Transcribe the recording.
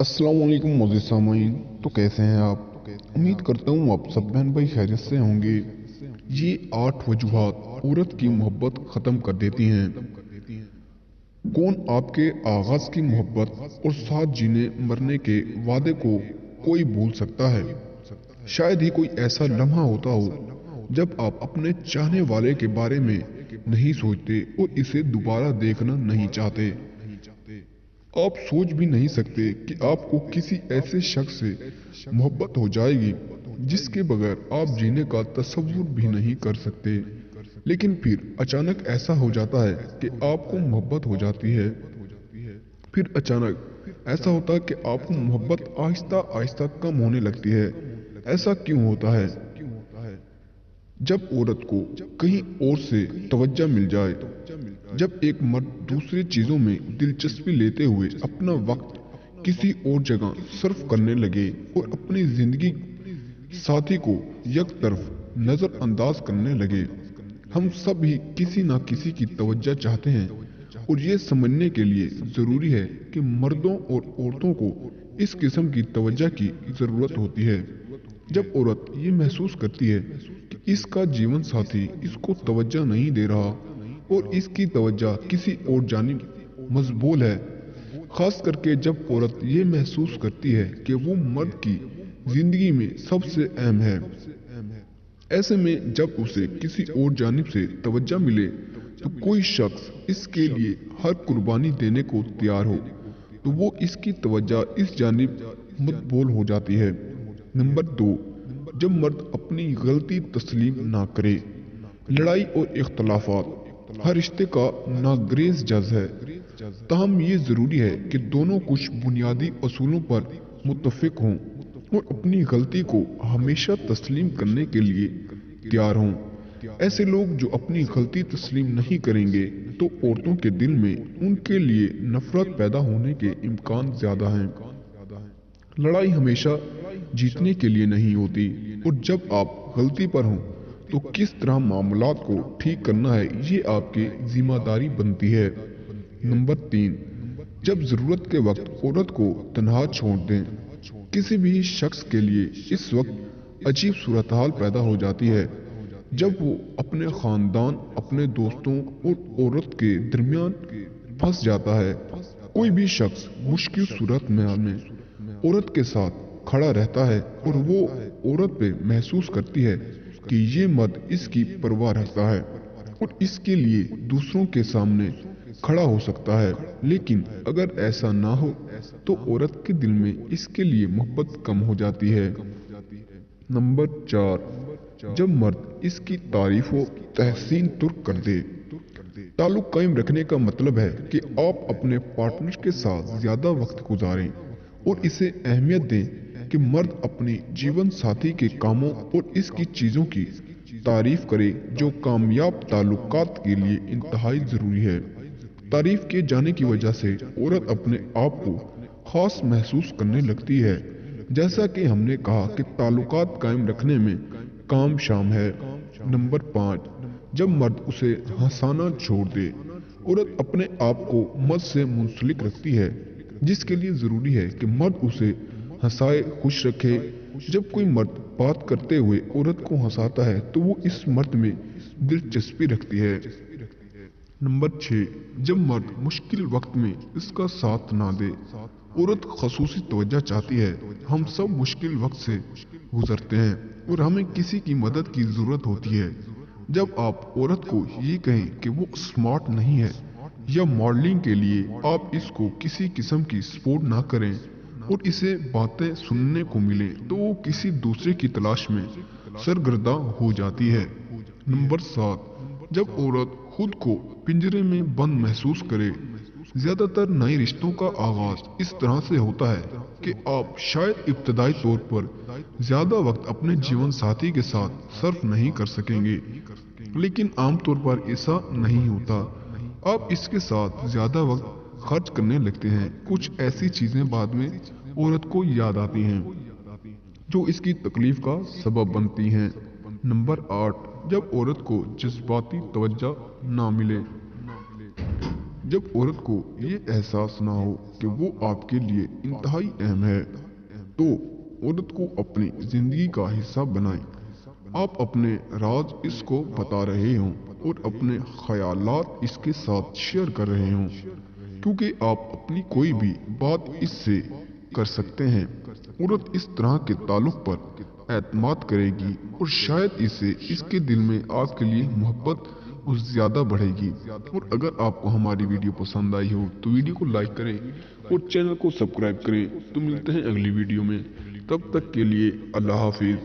अस्सलाम वालेकुम मोअज़्ज़िज़ सामाईन। तो कैसे हैं आप? उम्मीद करता हूँ आप सब बहन भाई खैरियत से होंगे। ये 8 वजूहात औरत की मोहब्बत ख़त्म कर देती हैं। कौन आपके आगाज़ की मोहब्बत और साथ जीने मरने के वादे को कोई भूल सकता है? शायद ही कोई ऐसा लम्हा होता हो जब आप अपने चाहने वाले के बारे में नहीं सोचते और इसे दोबारा देखना नहीं चाहते। आप सोच भी नहीं सकते कि आपको किसी ऐसे शख्स से मोहब्बत हो जाएगी जिसके बगैर आप जीने का तसव्वुर भी नहीं कर सकते। लेकिन फिर अचानक ऐसा हो जाता है कि आपको मोहब्बत हो जाती है। फिर अचानक ऐसा होता है कि आपको मोहब्बत आहिस्ता आहिस्ता कम होने लगती है। ऐसा क्यों होता है? जब औरत को कहीं और से तवज्जो मिल जाए, जब एक मर्द दूसरी चीजों में दिलचस्पी लेते हुए अपना वक्त किसी और जगह सर्फ करने लगे और अपनी जिंदगी साथी को एक तरफ नजरअंदाज करने लगे। हम सब ही किसी ना किसी की तवज्जो चाहते हैं और ये समझने के लिए जरूरी है कि मर्दों और औरतों को इस किस्म की तवज्जो की जरूरत होती है। जब औरत ये महसूस करती है कि इसका जीवन साथी इसको तवज्जो नहीं दे रहा और इसकी तवज्जो किसी और जानिब मशगूल है, खास करके जब औरत ये महसूस करती है कि वो मर्द की जिंदगी में सबसे अहम है, ऐसे में जब उसे किसी और जानिब से तवज्जो मिले तो कोई शख्स इसके लिए हर कुर्बानी देने को तैयार हो तो वो इसकी तवज्जो इस जानिब मकबूल हो जाती है। नंबर 2, जब मर्द अपनी गलती तस्लीम ना करे। लड़ाई और इख्तलाफात हर रिश्ते का नागरेज जज है। ताहम ये जरूरी है कि दोनों कुछ बुनियादी असूलों पर मुत्तफिक हों और अपनी गलती को हमेशा तस्लीम करने के लिए तैयार हों। ऐसे लोग जो अपनी गलती तस्लीम नहीं करेंगे तो औरतों के दिल में उनके लिए नफरत पैदा होने के इम्कान ज्यादा हैं। लड़ाई हमेशा जीतने के लिए नहीं होती और जब आप गलती पर हों तो किस तरह मामलात को ठीक करना है ये आपकी जिम्मेदारी बनती है। नंबर 3, जब जरूरत के वक्त औरत को तन्हा छोड़ दें। किसी भी शख्स के लिए इस वक्त अजीब सूरत हाल पैदा हो जाती है जब वो अपने खानदान, अपने दोस्तों और औरत के दरमियान फंस जाता है। कोई भी शख्स मुश्किल सूरत में औरत के साथ खड़ा रहता है और वो औरत पे महसूस करती है कि ये मर्द इसकी परवाह रखता है और इसके लिए दूसरों के सामने खड़ा हो सकता है। लेकिन अगर ऐसा ना हो तो औरत के दिल में इसके लिए मोहब्बत कम हो जाती है। नंबर 4, जब मर्द इसकी तारीफ व तहसीन तुर्क कर दे। ताल्लुक कायम रखने का मतलब है कि आप अपने पार्टनर के साथ ज्यादा वक्त गुजारें और इसे अहमियत दें कि मर्द अपने जीवन साथी के कामों और इसकी चीजों की तारीफ करे जो कामयाब ताल्लुकात के लिए इंतहाई जरूरी है। तारीफ किए जाने की वजह से औरत अपने आप को खास महसूस करने लगती है। जैसा कि हमने कहा कि ताल्लुकात कायम रखने में काम शाम है। नंबर 5, जब मर्द उसे हंसाना छोड़ दे। औरत अपने आप को मर्द से मुंसलिक रखती है जिसके लिए जरूरी है कि मर्द उसे हंसाए, खुश रखे। जब कोई मर्द बात करते हुए औरत को हंसाता है तो वो इस मर्द में दिलचस्पी रखती है। नंबर 6, जब मर्द मुश्किल वक्त में इसका साथ ना दे। औरत खसूसी तवज्जो चाहती है। हम सब मुश्किल वक्त से गुजरते हैं और हमें किसी की मदद की जरूरत होती है। जब आप औरत को ये कहें कि वो स्मार्ट नहीं है या मॉडलिंग के लिए आप इसको किसी किस्म की सपोर्ट ना करें और इसे बातें सुनने को मिले तो वो किसी दूसरे की तलाश में सरगर्दा हो जाती है। नंबर 7, जब औरत खुद को पिंजरे में बंद महसूस करे। ज्यादातर नए रिश्तों का आगाज इस तरह से होता है कि आप शायद इब्तदाई तौर पर ज्यादा वक्त अपने जीवन साथी के साथ सर्फ नहीं कर सकेंगे, लेकिन आमतौर पर ऐसा नहीं होता। आप इसके साथ ज्यादा वक्त खर्च करने लगते हैं। कुछ ऐसी चीजें बाद में औरत को याद आती हैं जो इसकी तकलीफ का सबब बनती हैं। नंबर 8, जब औरत को जज्बाती तवज्जो ना मिले। जब औरत को ये एहसास ना हो कि वो आपके लिए इंतहाई अहम है, तो औरत को अपनी जिंदगी का हिस्सा बनाएं। आप अपने राज इसको बता रहे हों और अपने ख्यालात इसके साथ शेयर कर रहे हों, क्योंकि आप अपनी कोई भी बात इससे कर सकते हैं। औरत इस तरह के ताल्लुक पर एतमाद करेगी और शायद इससे इसके दिल में आपके लिए मोहब्बत और ज्यादा बढ़ेगी। और अगर आपको हमारी वीडियो पसंद आई हो तो वीडियो को लाइक करें और चैनल को सब्सक्राइब करें। तो मिलते हैं अगली वीडियो में, तब तक के लिए अल्लाह हाफिज।